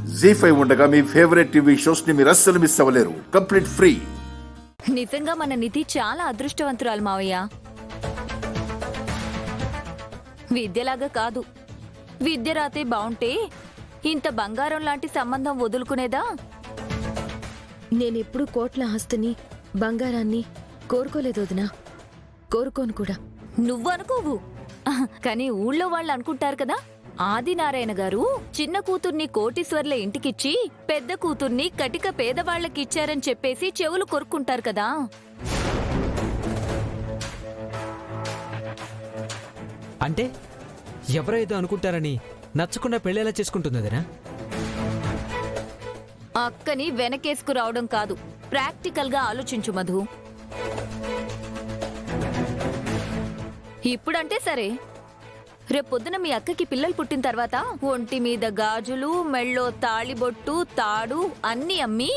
జీ5 ఉండగా మీ favourite TV shows ని మీరు అస్సలు మిస్ అవ్వలేరు. Complete free. నిజంగా మన నిధి చాలా అదృష్టవంతురాలు మావయ్య. విద్యలాగా కాదు, విద్య రాతే బావుంటే ఇంత బంగారం లాంటి సంబంధం వదులుకునేదా? నేనెప్పుడు కోట్ల ఆస్తిని బంగారాన్ని కోరుకోలేదు వదినా, కోరుకోను కూడా. నువ్వు అనుకోవు, కానీ ఊళ్ళో వాళ్ళు అనుకుంటారు కదా. ఆదినారాయణ గారు చిన్న కూతుర్ని కోటీశ్వర్ల ఇంటికిచ్చి పెద్ద కూతుర్ని కటిక పేదవాళ్లకిచ్చారని చెప్పేసి చెవులు కొరుక్కుంటారు కదా. అంటే ఎవరో ఏదో అనుకుంటారని నచ్చకుండా పెళ్ళేలా చేసుకుంటుందనా? అక్కని వెనకేసుకు రావడం కాదు, ప్రాక్టికల్ గా ఆలోచించు మధు. ఇప్పుడంటే సరే, రేపొద్దున మీ అక్కకి పిల్లలు పుట్టిన తర్వాత ఒంటి మీద గాజులు, మెళ్ళో తాళిబొట్టు, తాడు అన్నీ అమ్మి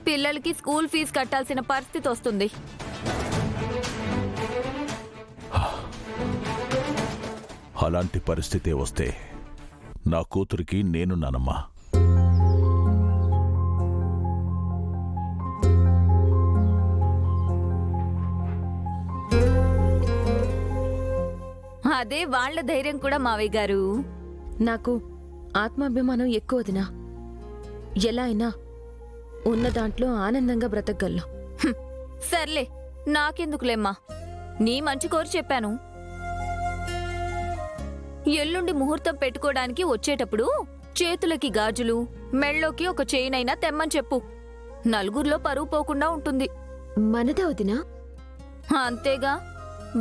పిల్లలకి స్కూల్ ఫీజు కట్టాల్సిన పరిస్థితి వస్తుంది. అలాంటి పరిస్థితే వస్తే నా కూతురికి నేనున్నానమ్మా. అదే వాళ్ల ధైర్యం కూడా మావయ్య గారు. నాకు ఆత్మాభిమానం ఎక్కువ వదినా. ఎలా అయినా ఉన్న దాంట్లో ఆనందంగా బ్రతకగలను. సర్లే, నాకెందుకులేమ్మా, నీ మంచి కోరి చెప్పాను. ఎల్లుండి ముహూర్తం పెట్టుకోవడానికి వచ్చేటప్పుడు చేతులకి గాజులు, మెళ్ళోకి ఒక చైన్ అయినా తెమ్మని చెప్పు. నలుగురిలో పరువు పోకుండా ఉంటుంది. మనదా వదినా? అంతేగా,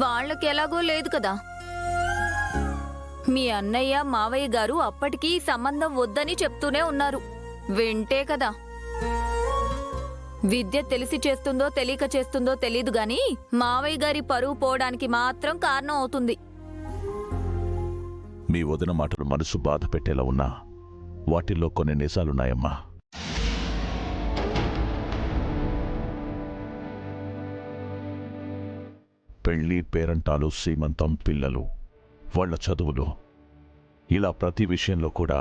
వాళ్ళకి ఎలాగో లేదు కదా. మీ అన్నయ్య మావయ్య గారు అప్పటికీ ఈ సంబంధం వద్దని చెప్తూనే ఉన్నారు. వింటే కదా. విద్య తెలిసి చేస్తుందో తెలియక చేస్తుందో తెలీదు గాని మావయ్య గారి పరువు పోవడానికి మాత్రం కారణం అవుతుంది. మీ వదిన మాటలు మనసు బాధ పెట్టేలా ఉన్నా వాటిల్లో కొన్ని నిజాలున్నాయమ్మా. పెళ్లి, పేరంటాలు, సీమంతం, పిల్లలు, వాళ్ల చదువులు, ఇలా ప్రతి విషయంలో కూడా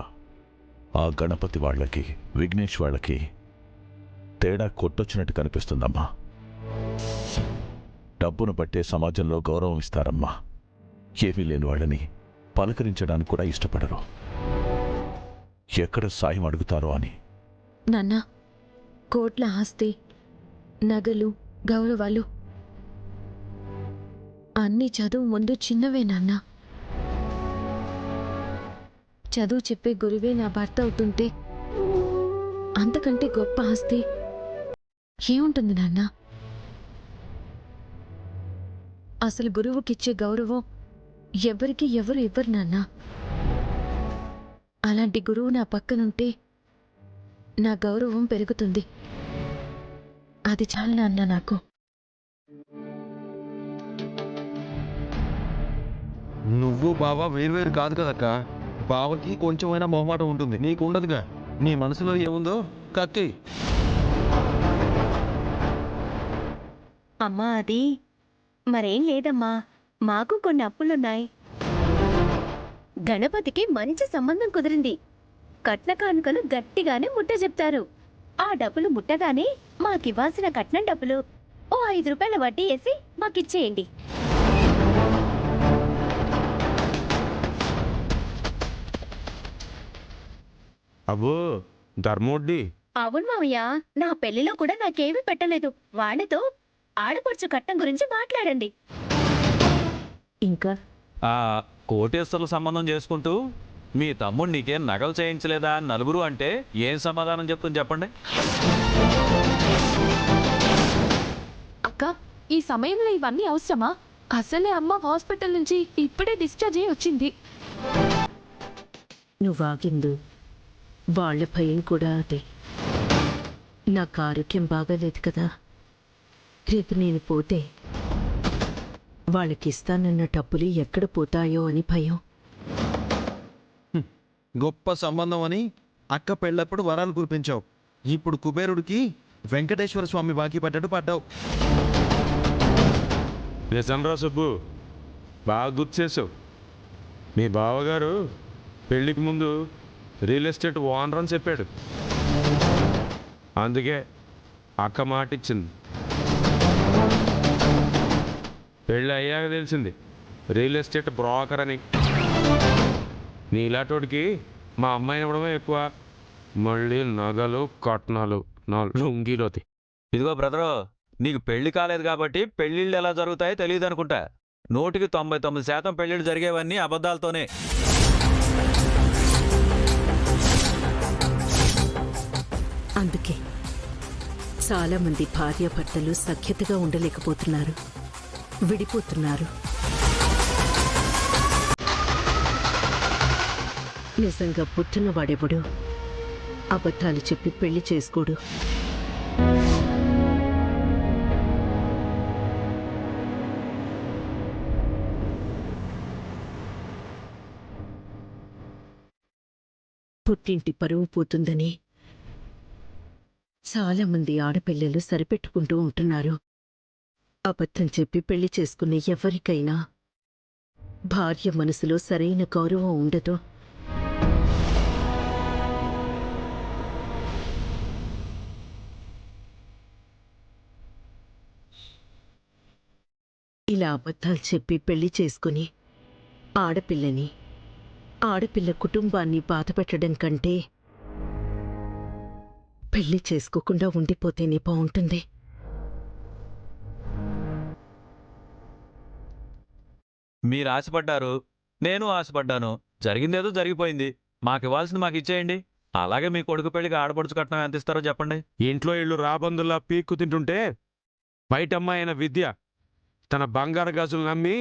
ఆ గణపతి వాళ్ళకి, విఘ్నేష్ వాళ్ళకి తేడా కొట్టొచ్చినట్టు కనిపిస్తుందమ్మా. డబ్బును బట్టే సమాజంలో గౌరవం ఇస్తారమ్మా. ఏమీ లేని వాళ్ళని పలకరించడానికి కూడా ఇష్టపడరు. ఎక్కడ సాయం అడుగుతారో అని. నాన్న, కోట్ల ఆస్తి, నగలు, గౌరవాలు అన్ని చదువు ముందు చిన్నవే నాన్న. చదువు చెప్పే గురువే నా భర్త అవుతుంటే అంతకంటే గొప్ప ఆస్తి ఏముంటుంది నాన్న? అసలు గురువుకిచ్చే గౌరవం ఎవరికి ఎవరు ఇవ్వరు నాన్న. అలాంటి గురువు నా పక్కనుంటే నా గౌరవం పెరుగుతుంది. అది చాలు నాన్న నాకు. నువ్వు బావ వేరువేరు కాదు కదక్క. బావకి కొంచెమైనా మొహమాటం ఉంటుంది, నీకు ఉండదుగా. నీ మనసులో ఏముందో కక్కి. అమ్మా, అది మరేం లేదమ్మా, మాకు కొన్ని అప్పులున్నాయి. గణపతికి మంచి సంబంధం కుదిరింది. కట్న కానుకలు గట్టిగానే ముట్ట చెప్తారు. ఆ డబ్బులు ముట్టగానే మాకివ్వాల్సిన కట్నం డబ్బులు ఓ 5 రూపాయల వడ్డీ వేసి మాకిచ్చేయండి. అబ్బో, ధర్మోడ్డి. అవును మావయ్య, నా పెళ్లిలో కూడా నాకేమీ పెట్టలేదు. వాళ్ళతో ఆడపడుచు కట్నం గురించి మాట్లాడండి. ఇంకా కోటేశ్వర్ల సంబంధం చేసుకుంటూ మీ తమ్ముడు నీకేం నగలు చేయించలేదా అని నలుగురు అంటే ఏం సమాధానం చెప్తుంది చెప్పండి? అక్క, ఈ సమయంలో ఇవన్నీ అవసరమా? అసలే అమ్మ హాస్పిటల్ నుంచి ఇప్పుడే డిశ్చార్జ్ అయ్యి వచ్చింది. నువ్వాగిందు వాళ్ళ భయం కూడా అదే. నాకు ఆరోగ్యం బాగాలేదు కదా, రేపు నేను పోతే వాళ్ళకిస్తానన్న డబ్బులు ఎక్కడ పోతాయో అని భయం. గొప్ప సంబంధం అని అక్క పెళ్ళప్పుడు వరాలు కురిపించావు. ఇప్పుడు కుబేరుడికి వెంకటేశ్వర స్వామి బాకీ పడ్డట్టు పడ్డావు. నిజంరా సుబ్బు, బాగా గుర్తు చేసావు. మీ బావగారు పెళ్ళికి ముందు రియల్ ఎస్టేట్ ఓనర్ అని చెప్పాడు. అందుకే అక్క మాట ఇచ్చింది. పెళ్ళి అయ్యాక తెలిసింది రియల్ ఎస్టేట్ బ్రోకర్ అని. నీలాటోడికి మా అమ్మాయిని ఇవ్వడమే ఎక్కువ, మళ్ళీ నగలు కట్నాలు నా లుంగిలోతి. ఇదిగో బ్రదరు, నీకు పెళ్లి కాలేదు కాబట్టి పెళ్ళిళ్ళు ఎలా జరుగుతాయో తెలియదు అనుకుంటా. 99% పెళ్ళిళ్ళు జరిగేవన్నీ అబద్ధాలతోనే. అందుకే చాలామంది భార్యాభర్తలు సఖ్యతగా ఉండలేకపోతున్నారు, విడిపోతున్నారు. నిజంగా పుట్టిన వాడెవడు అబద్ధాలు చెప్పి పెళ్లి చేసుకోడు. పుట్టింటి పరువు పోతుందని చాలామంది ఆడపిల్లలు సరిపెట్టుకుంటూ ఉంటున్నారు. అబద్ధం చెప్పి పెళ్లి చేసుకునే ఎవరికైనా భార్య మనసులో సరైన గౌరవం ఉండదు. ఇలా అబద్ధాలు చెప్పి పెళ్లి చేసుకుని ఆడపిల్ల కుటుంబాన్ని బాధపెట్టడం కంటే పెళ్లి చేసుకోకుండా ఉండిపోతేనే బాగుంటుంది. మీరు ఆశపడ్డారు, నేను ఆశపడ్డాను. జరిగిందేదో జరిగిపోయింది. మాకివ్వాల్సింది మాకు ఇచ్చేయండి. అలాగే మీ కొడుకు పెళ్లికి ఆడపడుచు కట్నం ఎంత ఇస్తారో చెప్పండి. ఇంట్లో ఇళ్ళు రాబందుల్లా పీక్కు తింటుంటే బయట అమ్మాయి అయిన విద్య తన బంగారు గాజులు నమ్మి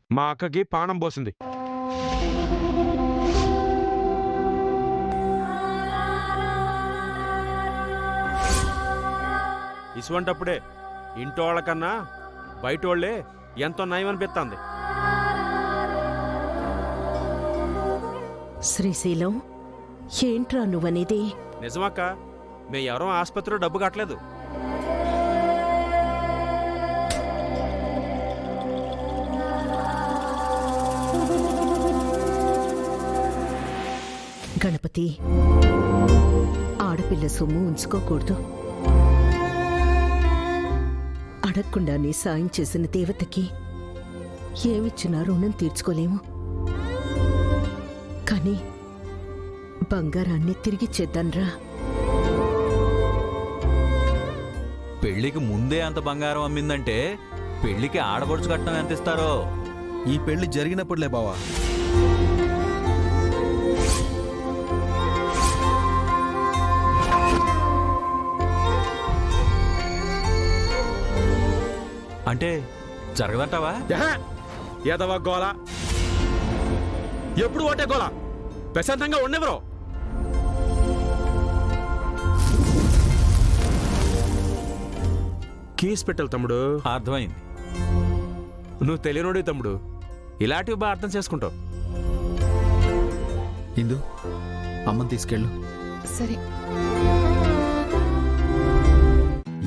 మా అక్కకి పానం పోసింది. ఇసువంటప్పుడే ఇంటోళ్ళకన్నా బయటోళ్లే ఎంతో నయం అనిపిస్తుంది. శ్రీశైలం, ఏంట్రా నువ్వనేది? నిజమక్క, మేము ఎవరో ఆసుపత్రిలో డబ్బు కట్టలేదు. గణపతి, ఆడపిల్ల సొమ్ము ఉంచుకోకూడదు. అడగకుండానే సాయం చేసిన దేవతకి ఏమిచ్చినా రుణం తీర్చుకోలేము. కానీ బంగారాన్ని తిరిగిచ్చేద్దాన్రా. పెళ్లికి ముందే అంత బంగారం అమ్మిందంటే పెళ్లికి ఆడపడుచు కట్నం ఎంత ఇస్తారో. ఈ పెళ్లి జరిగినప్పుడులే బావా. అంటే జరగదంటావా? ఏదవా గోల, ఎప్పుడు ఒకటే గోల. ప్రశాంతంగా ఉండెవరో. కీస్ పెట్టాలి తమ్ముడు. అర్థమైంది. నువ్వు తెలియనోడి తమ్ముడు, ఇలాంటివి బాగా అర్థం చేసుకుంటావు. ఇందు, అమ్మని తీసుకెళ్ళు. సరే.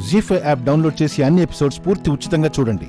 జీ5 యాప్ డౌన్లోడ్ చేసి అన్ని ఎపిసోడ్స్ పూర్తి ఉచితంగా చూడండి.